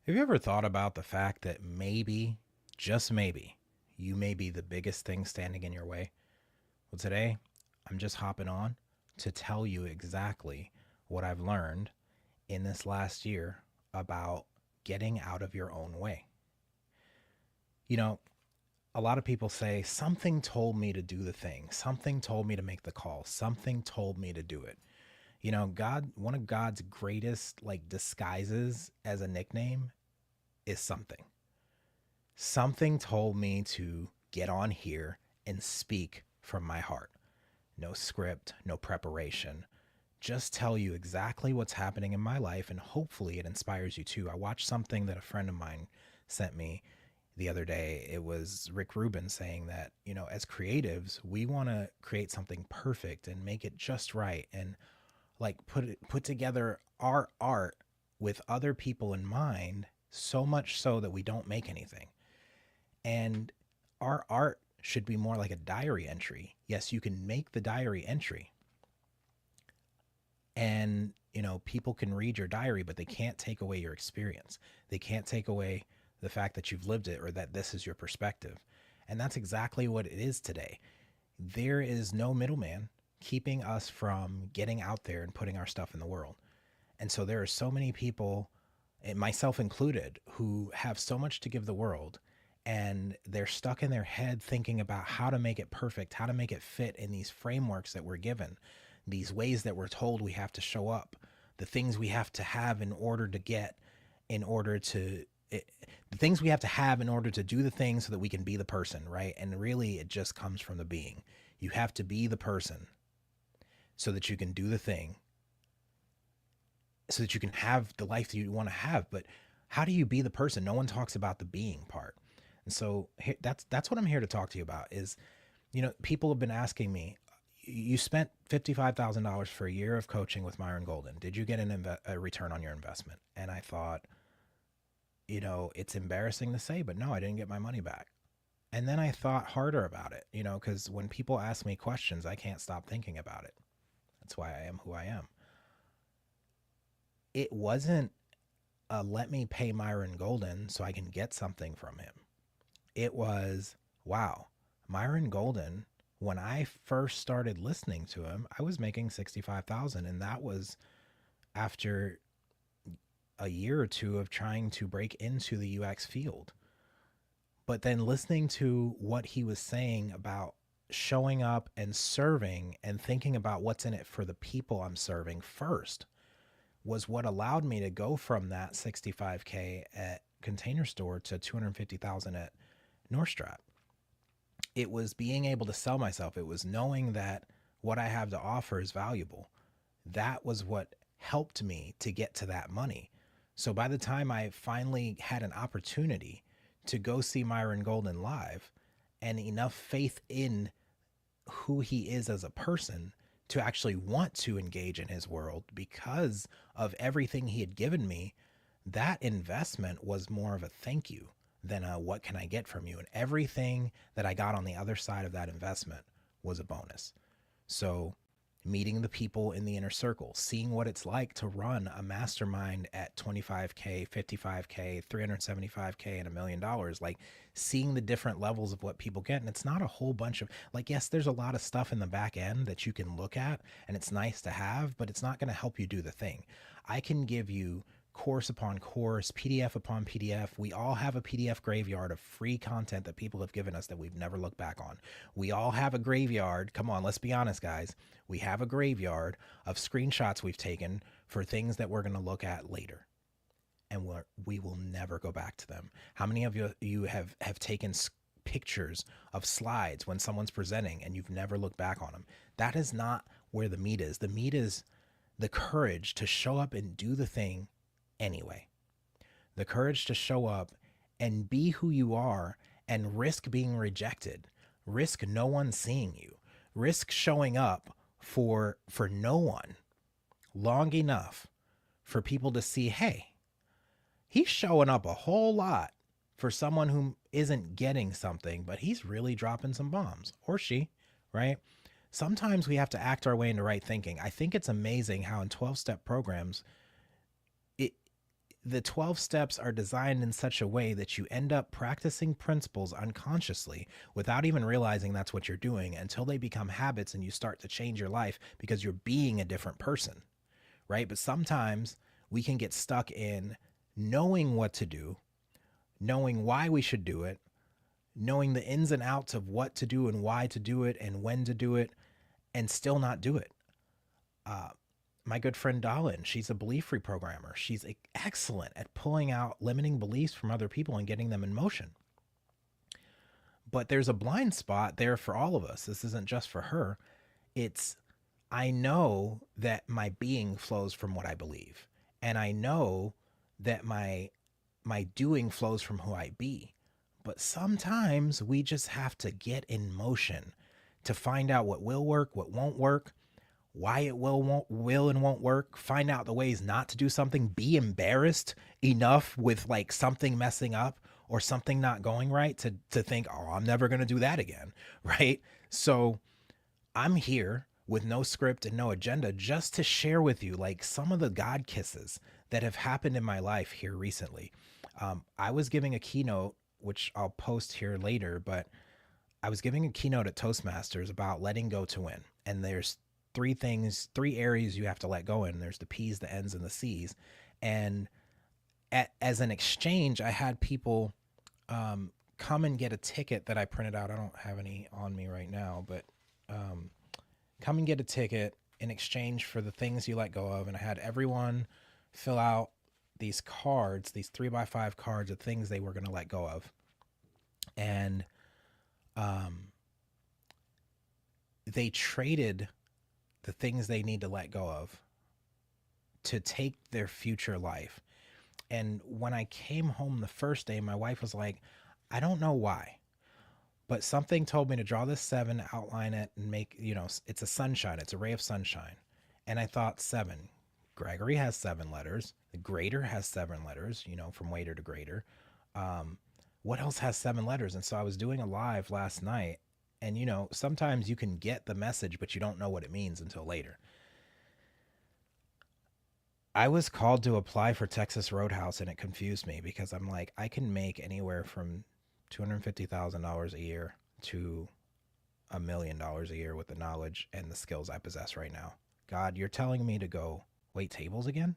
Have you ever thought about the fact that maybe, just maybe, you may be the biggest thing standing in your way? Well, today, I'm just hopping on to tell you exactly what I've learned in this last year about getting out of your own way. You know, a lot of people say, something told me to do the thing, something told me to make the call, something told me to do it. God, one of God's greatest like disguises as a nickname is something. Something told me to get on here and speak from my heart. No script, no preparation. Just tell you exactly what's happening in my life, and hopefully it inspires you too. I watched something that a friend of mine sent me the other day. It was Rick Rubin saying that, as creatives, we want to create something perfect and make it just right and like put together our art with other people in mind, so much so that we don't make anything. And our art should be more like a diary entry. Yes, you can make the diary entry, and people can read your diary, but they can't take away your experience. They can't take away the fact that you've lived it or that this is your perspective. And that's exactly what it is today. There is no middleman keeping us from getting out there and putting our stuff in the world. And so there are so many people, and myself included, who have so much to give the world, and they're stuck in their head thinking about how to make it perfect, how to make it fit in these frameworks that we're given, these ways that we're told we have to show up, the things we have to have in order to get, in order to, the things we have to have in order to do the thing so that we can be the person, right? And really, it just comes from the being. You have to be the person so that you can do the thing, so that you can have the life that you want to have. But how do you be the person? No one talks about the being part. And so that's what I'm here to talk to you about is, people have been asking me, you spent $55,000 for a year of coaching with Myron Golden. Did you get a return on your investment? And I thought, it's embarrassing to say, but no, I didn't get my money back. And then I thought harder about it, because when people ask me questions, I can't stop thinking about it. That's why I am who I am. It wasn't let me pay Myron Golden so I can get something from him. It was, wow, Myron Golden, when I first started listening to him, I was making 65,000, and that was after a year or two of trying to break into the UX field. But then listening to what he was saying about showing up and serving and thinking about what's in it for the people I'm serving first was what allowed me to go from that 65K at Container Store to 250,000 at Nordstrom. It was being able to sell myself. It was knowing that what I have to offer is valuable. That was what helped me to get to that money. So by the time I finally had an opportunity to go see Myron Golden live and enough faith in who he is as a person to actually want to engage in his world because of everything he had given me, that investment was more of a thank you than a what can I get from you. And everything that I got on the other side of that investment was a bonus. So meeting the people in the inner circle, seeing what it's like to run a mastermind at 25K, 55K, 375K, and $1 million, like seeing the different levels of what people get. And it's not a whole bunch of like, yes, there's a lot of stuff in the back end that you can look at and it's nice to have, but it's not going to help you do the thing. I can give you course upon course, PDF upon PDF. We all have a PDF graveyard of free content that people have given us that we've never looked back on. We all have a graveyard. Come on, let's be honest, guys. We have a graveyard of screenshots we've taken for things that we're going to look at later. And we will never go back to them. How many of you have taken pictures of slides when someone's presenting and you've never looked back on them? That is not where the meat is. The meat is the courage to show up and do the thing anyway. The courage to show up and be who you are and risk being rejected. Risk no one seeing you. Risk showing up for no one long enough for people to see, hey, he's showing up a whole lot for someone who isn't getting something, but he's really dropping some bombs, or she, right? Sometimes we have to act our way into right thinking. I think it's amazing how in 12-step programs, the 12 steps are designed in such a way that you end up practicing principles unconsciously without even realizing that's what you're doing until they become habits and you start to change your life because you're being a different person, right? But sometimes we can get stuck in knowing what to do, knowing why we should do it, knowing the ins and outs of what to do and why to do it and when to do it, and still not do it. Uh, my good friend Dahlin, she's a belief reprogrammer. She's excellent at pulling out limiting beliefs from other people and getting them in motion. But there's a blind spot there for all of us. This isn't just for her. It's, I know that my being flows from what I believe. And I know that my doing flows from who I be. But sometimes we just have to get in motion to find out what will work, what won't work, why it will and won't work, find out the ways not to do something, be embarrassed enough with like something messing up or something not going right to think, oh, I'm never going to do that again, right? So I'm here with no script and no agenda just to share with you like some of the God kisses that have happened in my life here recently. I was giving a keynote, which I'll post here later, but I was giving a keynote at Toastmasters about letting go to win. And there's three areas you have to let go in. There's the P's, the N's, and the C's. And as an exchange, I had people come and get a ticket that I printed out. I don't have any on me right now, but come and get a ticket in exchange for the things you let go of. And I had everyone fill out these cards, these 3x5 cards of things they were going to let go of. And they traded the things they need to let go of to take their future life. And when I came home the first day, my wife was like, I don't know why, but something told me to draw this 7, outline it, and make, it's a sunshine. It's a ray of sunshine. And I thought 7. Gregory has 7 letters. The greater has 7 letters, from waiter to greater. What else has 7 letters? And so I was doing a live last night, and sometimes you can get the message, but you don't know what it means until later. I was called to apply for Texas Roadhouse, and it confused me because I'm like, I can make anywhere from $250,000 a year to $1 million a year with the knowledge and the skills I possess right now. God, you're telling me to go wait tables again?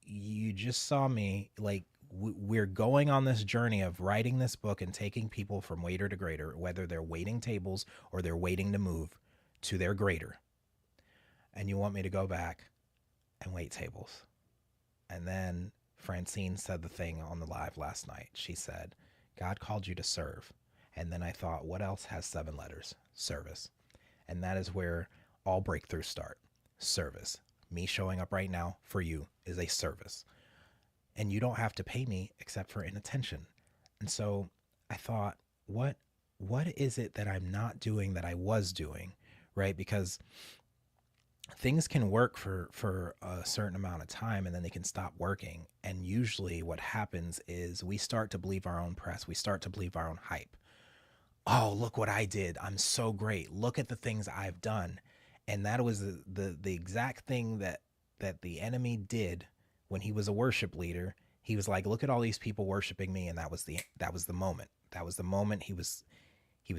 You just saw me, like, we're going on this journey of writing this book and taking people from waiter to greater, whether they're waiting tables or they're waiting to move to their greater. And you want me to go back and wait tables. And then Francine said the thing on the live last night. She said, God called you to serve. And then I thought, what else has 7 letters? Service. And that is where all breakthroughs start. Service. Me showing up right now for you is a service. And you don't have to pay me except for inattention. And so I thought, what is it that I'm not doing that I was doing, right? Because things can work for a certain amount of time and then they can stop working. And usually what happens is we start to believe our own press. We start to believe our own hype. Oh, look what I did. I'm so great. Look at the things I've done. And that was the exact thing that the enemy did when he was a worship leader. He was like, look at all these people worshiping me. And that was the moment. That was the moment he was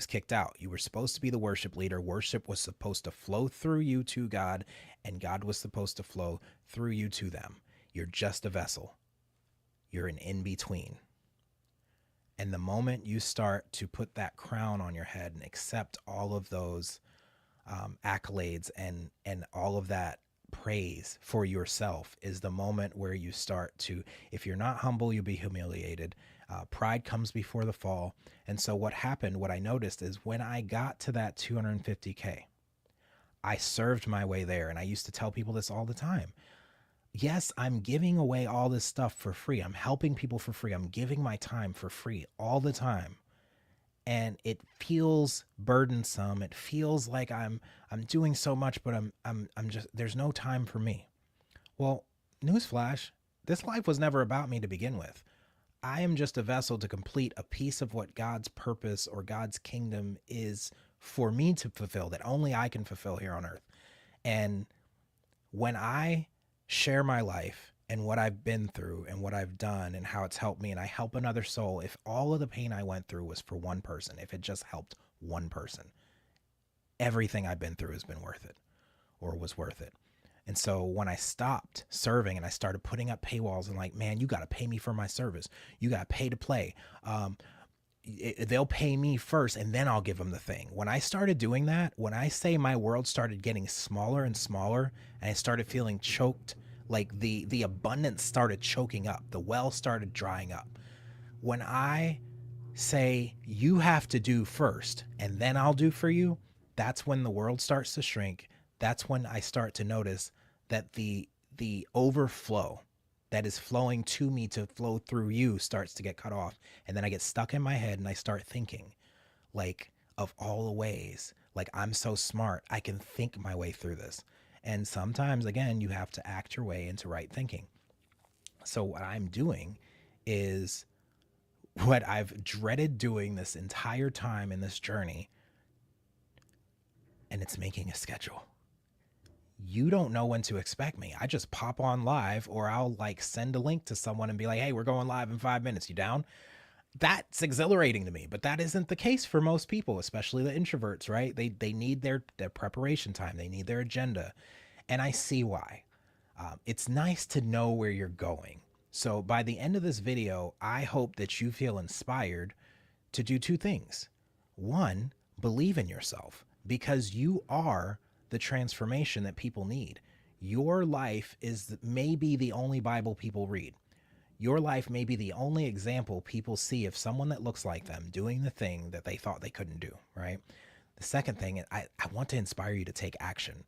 kicked out. You were supposed to be the worship leader. Worship was supposed to flow through you to God, and God was supposed to flow through you to them. You're just a vessel. You're an in-between. And the moment you start to put that crown on your head and accept all of those accolades and all of that praise for yourself is the moment where you start to, if you're not humble, you'll be humiliated. Pride comes before the fall. And so what I noticed is when I got to that 250K, I served my way there. And I used to tell people this all the time. Yes, I'm giving away all this stuff for free. I'm helping people for free. I'm giving my time for free all the time. And it feels burdensome. It feels like I'm doing so much, but I'm just, there's no time for me. Well, newsflash, this life was never about me to begin with. I am just a vessel to complete a piece of what God's purpose or God's kingdom is for me to fulfill, that only I can fulfill here on earth. And when I share my life and what I've been through and what I've done and how it's helped me, and I help another soul, if all of the pain I went through was for one person, if it just helped one person, everything I've been through has been worth it, or was worth it. And so when I stopped serving and I started putting up paywalls and like, man, you got to pay me for my service. You got to pay to play. They'll pay me first and then I'll give them the thing. When I started doing that, when I say my world started getting smaller and smaller and I started feeling choked, like the abundance started choking up, the well started drying up. When I say you have to do first and then I'll do for you, that's when the world starts to shrink. That's when I start to notice that the overflow that is flowing to me to flow through you starts to get cut off. And then I get stuck in my head and I start thinking like of all the ways, like I'm so smart, I can think my way through this. And sometimes, again, you have to act your way into right thinking. So what I'm doing is what I've dreaded doing this entire time in this journey, and it's making a schedule. You don't know when to expect me. I just pop on live, or I'll like send a link to someone and be like, hey, we're going live in 5 minutes. You down? That's exhilarating to me, but that isn't the case for most people, especially the introverts, right? They need their preparation time. They need their agenda. And I see why. It's nice to know where you're going. So by the end of this video, I hope that you feel inspired to do two things. One, believe in yourself, because you are the transformation that people need. Your life is maybe the only Bible people read. Your life may be the only example people see of someone that looks like them doing the thing that they thought they couldn't do, right? The second thing, I want to inspire you to take action.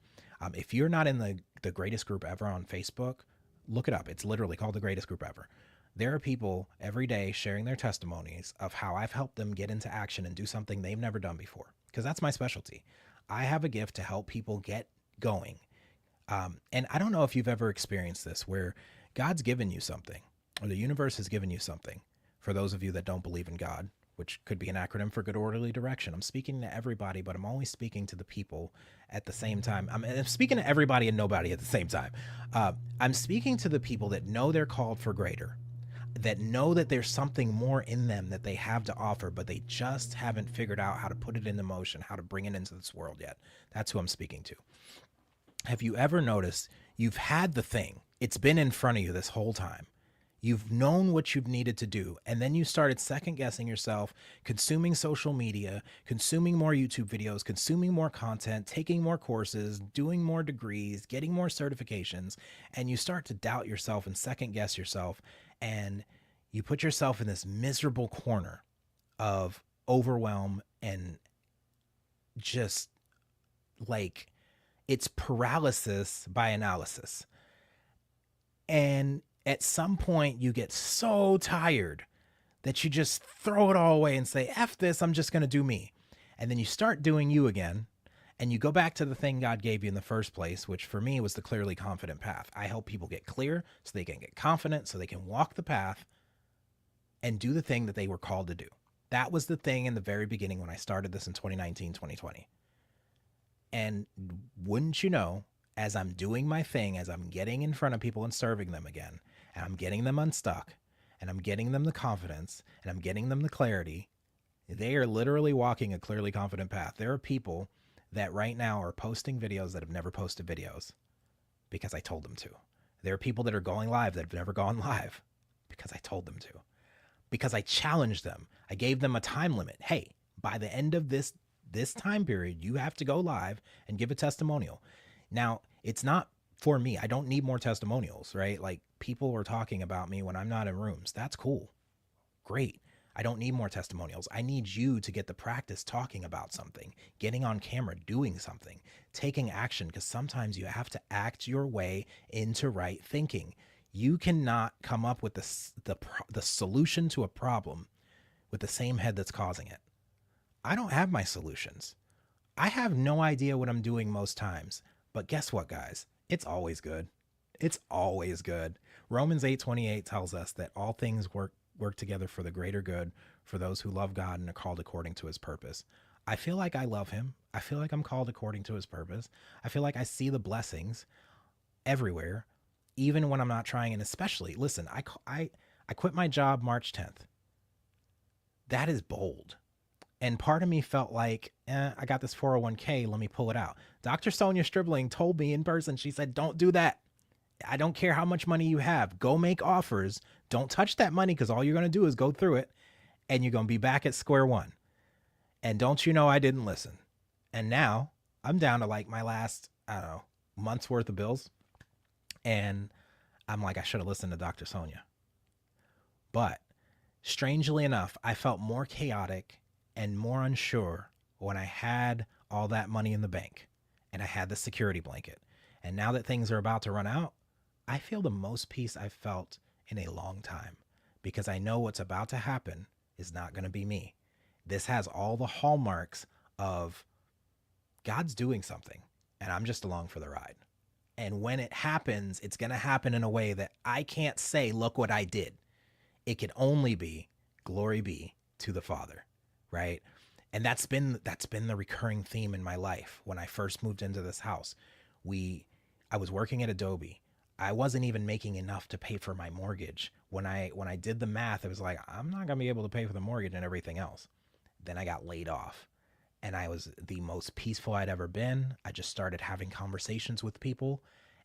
If you're not in the greatest group ever on Facebook, look it up. It's literally called the greatest group ever. There are people every day sharing their testimonies of how I've helped them get into action and do something they've never done before, because that's my specialty. I have a gift to help people get going. And I don't know if you've ever experienced this, where God's given you something, or the universe has given you something. For those of you that don't believe in God, which could be an acronym for good orderly direction. I'm speaking to everybody, but I'm only speaking to the people at the same time. I'm speaking to everybody and nobody at the same time. I'm speaking to the people that know they're called for greater, that know that there's something more in them that they have to offer, but they just haven't figured out how to put it into motion, how to bring it into this world yet. That's who I'm speaking to. Have you ever noticed you've had the thing, it's been in front of you this whole time. You've known what you've needed to do, and then you started second guessing yourself, consuming social media, consuming more YouTube videos, consuming more content, taking more courses, doing more degrees, getting more certifications, and you start to doubt yourself and second guess yourself, and you put yourself in this miserable corner of overwhelm and just like it's paralysis by analysis. And at some point you get so tired that you just throw it all away and say, F this, I'm just going to do me. And then you start doing you again, and you go back to the thing God gave you in the first place, which for me was the clearly confident path. I help people get clear so they can get confident, so they can walk the path and do the thing that they were called to do. That was the thing in the very beginning when I started this in 2019, 2020. And wouldn't you know, as I'm doing my thing, as I'm getting in front of people and serving them again, and I'm getting them unstuck, and I'm getting them the confidence, and I'm getting them the clarity, they are literally walking a clearly confident path. There are people that right now are posting videos that have never posted videos because I told them to. There are people that are going live that have never gone live because I told them to. Because I challenged them. I gave them a time limit. Hey, by the end of this time period, you have to go live and give a testimonial. Now, it's not for me. I don't need more testimonials, right? Like, people are talking about me when I'm not in rooms. That's cool. Great. I don't need more testimonials. I need you to get the practice talking about something, getting on camera, doing something, taking action, because sometimes you have to act your way into right thinking. You cannot come up with the solution to a problem with the same head that's causing it. I don't have my solutions. I have no idea what I'm doing most times. But guess what, guys? It's always good. It's always good. Romans 8:28 tells us that all things work together for the greater good for those who love God and are called according to his purpose. I feel like I love him. I feel like I'm called according to his purpose. I feel like I see the blessings everywhere. even when I'm not trying. And especially, listen, I quit my job March 10th. That is bold. And part of me felt like, I got this 401k, let me pull it out. Dr. Sonia Stribling told me in person, she said, don't do that. I don't care how much money you have. Go make offers. Don't touch that money because all you're going to do is go through it and you're going to be back at square one. And don't you know, I didn't listen. And now I'm down to like my last, I don't know, month's worth of bills. And I'm like, I should have listened to Dr. Sonia. But strangely enough, I felt more chaotic and more unsure when I had all that money in the bank and I had the security blanket. And now that things are about to run out, I feel the most peace I've felt in a long time because I know what's about to happen is not going to be me. This has all the hallmarks of God's doing something and I'm just along for the ride. And when it happens, it's going to happen in a way that I can't say, look what I did. It can only be glory be to the Father, right? And that's been the recurring theme in my life. When I first moved into this house, I was working at Adobe. I wasn't even making enough to pay for my mortgage. When I did the math, it was like, I'm not going to be able to pay for the mortgage and everything else. Then I got laid off and I was the most peaceful I'd ever been. I just started having conversations with people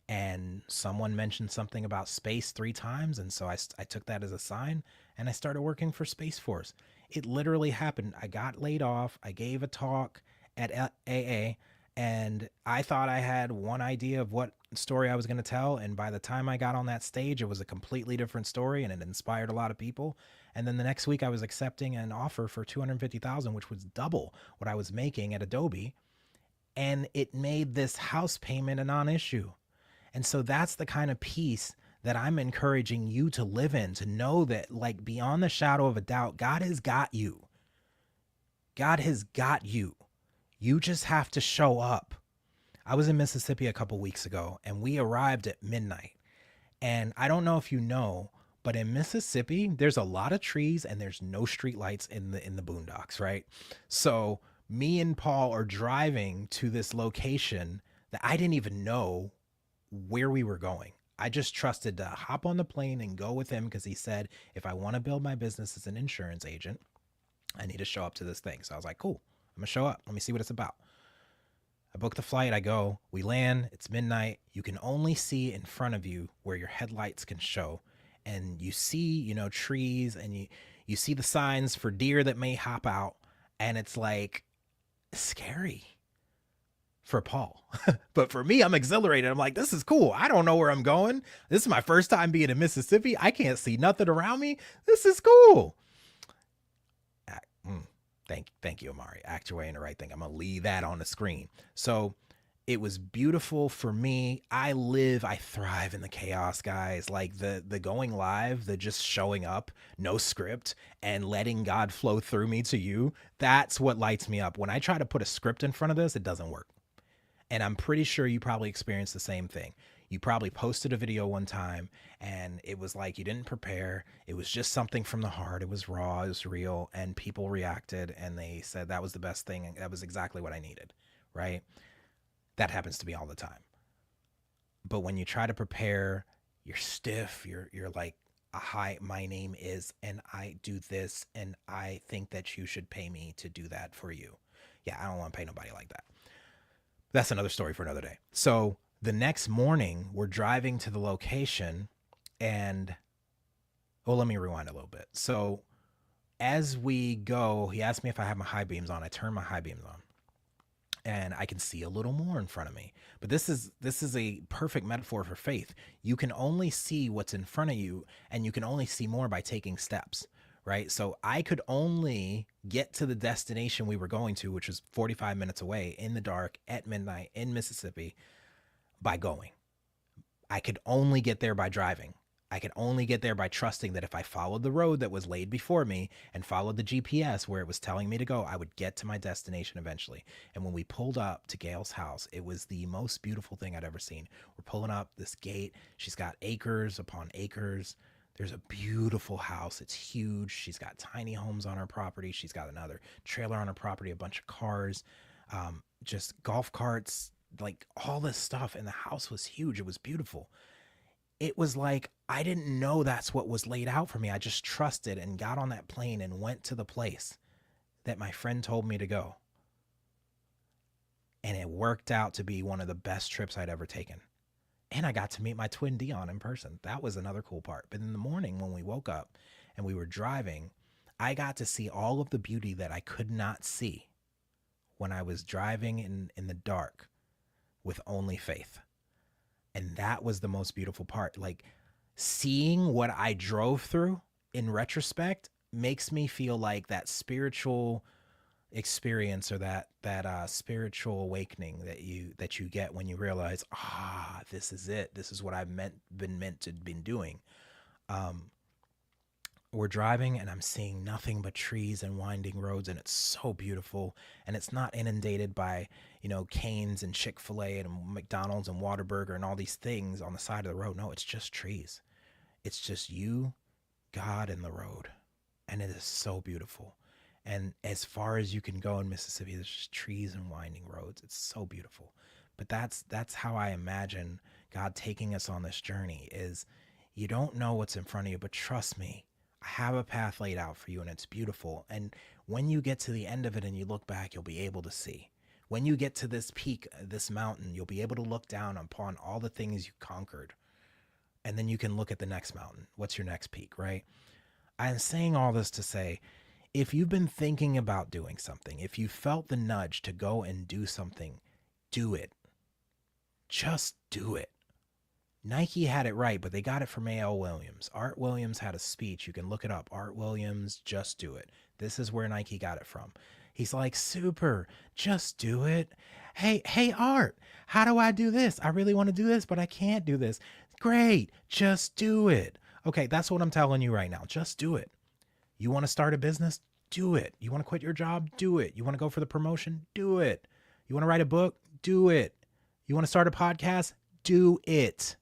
and someone mentioned something about space 3 times. And so I took that as a sign and I started working for Space Force. It literally happened. I got laid off. I gave a talk at AA and I thought I had one idea of what story I was going to tell. And by the time I got on that stage, it was a completely different story and it inspired a lot of people. And then the next week I was accepting an offer for $250,000, which was double what I was making at Adobe. And it made this house payment a non-issue. And so that's the kind of peace that I'm encouraging you to live in, to know that like beyond the shadow of a doubt, God has got you. God has got you. You just have to show up. I was in Mississippi a couple weeks ago and we arrived at midnight. And I don't know if you know, but in Mississippi, there's a lot of trees and there's no street lights in the boondocks, right? So me and Paul are driving to this location that I didn't even know where we were going. I just trusted to hop on the plane and go with him because he said, if I want to build my business as an insurance agent, I need to show up to this thing. So I was like, cool, I'm going to show up. Let me see what it's about. I book the flight. I go, we land. It's midnight. You can only see in front of you where your headlights can show. And you see, trees and you see the signs for deer that may hop out. And it's like scary for Paul. But for me, I'm exhilarated. I'm like, this is cool. I don't know where I'm going. This is my first time being in Mississippi. I can't see nothing around me. This is cool. Thank you, Amari. Act your way in the right thing. I'm going to leave that on the screen. So it was beautiful for me. I thrive in the chaos, guys. Like the going live, the just showing up, no script, and letting God flow through me to you. That's what lights me up. When I try to put a script in front of this, it doesn't work. And I'm pretty sure you probably experienced the same thing. You probably posted a video one time and it was like you didn't prepare. It was just something from the heart. It was raw, it was real, and people reacted and they said that was the best thing and that was exactly what I needed, right? That happens to me all the time. But when you try to prepare, you're stiff, you're like, hi, my name is, and I do this, and I think that you should pay me to do that for you. Yeah, I don't want to pay nobody like that. That's another story for another day. So the next morning, we're driving to the location and, let me rewind a little bit. So as we go, he asked me if I have my high beams on. I turn my high beams on and I can see a little more in front of me. But this is a perfect metaphor for faith. You can only see what's in front of you and you can only see more by taking steps, right? So I could only get to the destination we were going to, which was 45 minutes away in the dark at midnight in Mississippi, by going. I could only get there by driving. I could only get there by trusting that if I followed the road that was laid before me and followed the GPS where it was telling me to go, I would get to my destination eventually. And when we pulled up to Gail's house, it was the most beautiful thing I'd ever seen. We're pulling up this gate. She's got acres upon acres. There's a beautiful house. It's huge. She's got tiny homes on her property. She's got another trailer on her property, a bunch of cars, just golf carts, like all this stuff. And the house was huge. It was beautiful. it was like I didn't know that's what was laid out for me. I just trusted and got on that plane and went to the place that my friend told me to go. And it worked out to be one of the best trips I'd ever taken. And I got to meet my twin Dion in person. That was another cool part. But in the morning when we woke up and we were driving, I got to see all of the beauty that I could not see when I was driving in the dark with only faith. And that was the most beautiful part. Like, seeing what I drove through in retrospect makes me feel like that spiritual experience, or that spiritual awakening that you get when you realize, this is it. This is what I've been meant to been doing. Um, we're driving and I'm seeing nothing but trees and winding roads, and it's so beautiful. And it's not inundated by, Cane's and Chick-fil-A and McDonald's and Whataburger and all these things on the side of the road. No, it's just trees. It's just you, God, and the road. And it is so beautiful. And as far as you can go in Mississippi, there's just trees and winding roads. It's so beautiful. But that's how I imagine God taking us on this journey. Is you don't know what's in front of you, but trust me, I have a path laid out for you, and it's beautiful. And when you get to the end of it and you look back, you'll be able to see. When you get to this peak, this mountain, you'll be able to look down upon all the things you conquered. And then you can look at the next mountain. What's your next peak, right? I'm saying all this to say, if you've been thinking about doing something, if you felt the nudge to go and do something, do it. Just do it. Nike had it right, but they got it from A.L. Williams. Art Williams had a speech. You can look it up. Art Williams, just do it. This is where Nike got it from. He's like, super, just do it. Hey, Art, how do I do this? I really want to do this, but I can't do this. Great, just do it. Okay, that's what I'm telling you right now. Just do it. You want to start a business? Do it. You want to quit your job? Do it. You want to go for the promotion? Do it. You want to write a book? Do it. You want to start a podcast? Do it.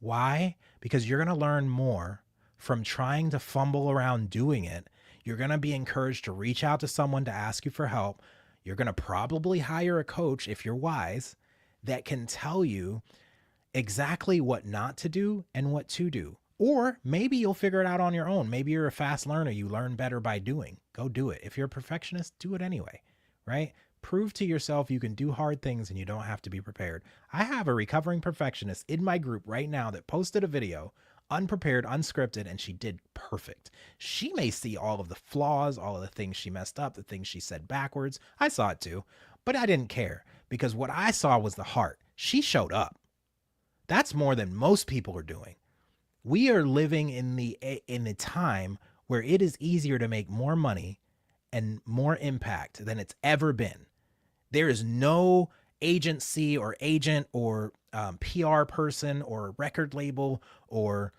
Why? Because you're going to learn more from trying to fumble around doing it. You're going to be encouraged to reach out to someone to ask you for help. You're going to probably hire a coach, if you're wise, that can tell you exactly what not to do and what to do. Or maybe you'll figure it out on your own. Maybe you're a fast learner. You learn better by doing. Go do it. If you're a perfectionist, do it anyway, right? Prove to yourself you can do hard things and you don't have to be prepared. I have a recovering perfectionist in my group right now that posted a video, unprepared, unscripted, and she did perfect. She may see all of the flaws, all of the things she messed up, the things she said backwards. I saw it too, but I didn't care because what I saw was the heart. She showed up. That's more than most people are doing. We are living in the time where it is easier to make more money and more impact than it's ever been. There is no agency or agent or PR person or record label or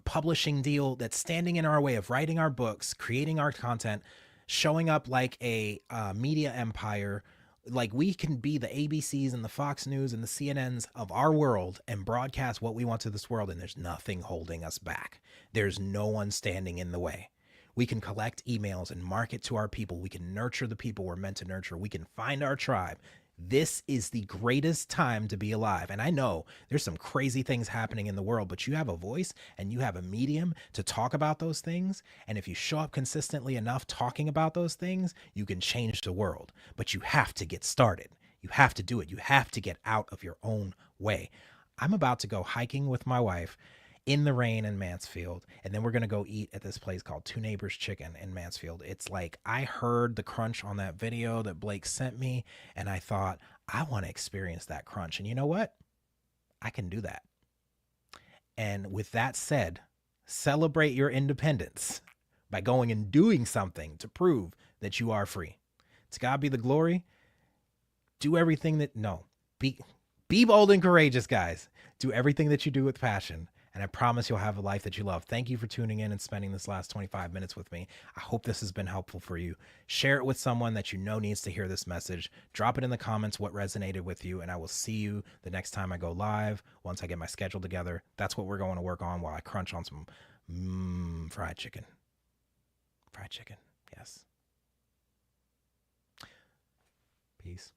publishing deal that's standing in our way of writing our books, creating our content, showing up like a media empire. Like, we can be the ABCs and the Fox News and the CNNs of our world and broadcast what we want to this world, and there's nothing holding us back. There's no one standing in the way. We can collect emails and market to our people. We can nurture the people we're meant to nurture. We can find our tribe. This is the greatest time to be alive. And I know there's some crazy things happening in the world, but you have a voice and you have a medium to talk about those things. And if you show up consistently enough talking about those things, you can change the world. But you have to get started. You have to do it. You have to get out of your own way. I'm about to go hiking with my wife in the rain in Mansfield, and then we're going to go eat at this place called Two Neighbors Chicken in Mansfield. It's like, I heard the crunch on that video that Blake sent me, and I thought, I want to experience that crunch. And you know what? I can do that. And with that said, celebrate your independence by going and doing something to prove that you are free. To God be the glory. Do everything that, no, be bold and courageous, guys. Do everything that you do with passion. And I promise you'll have a life that you love. Thank you for tuning in and spending this last 25 minutes with me. I hope this has been helpful for you. Share it with someone that you know needs to hear this message. Drop it in the comments what resonated with you, and I will see you the next time I go live. Once I get my schedule together, that's what we're going to work on while I crunch on some fried chicken. Fried chicken, yes. Peace.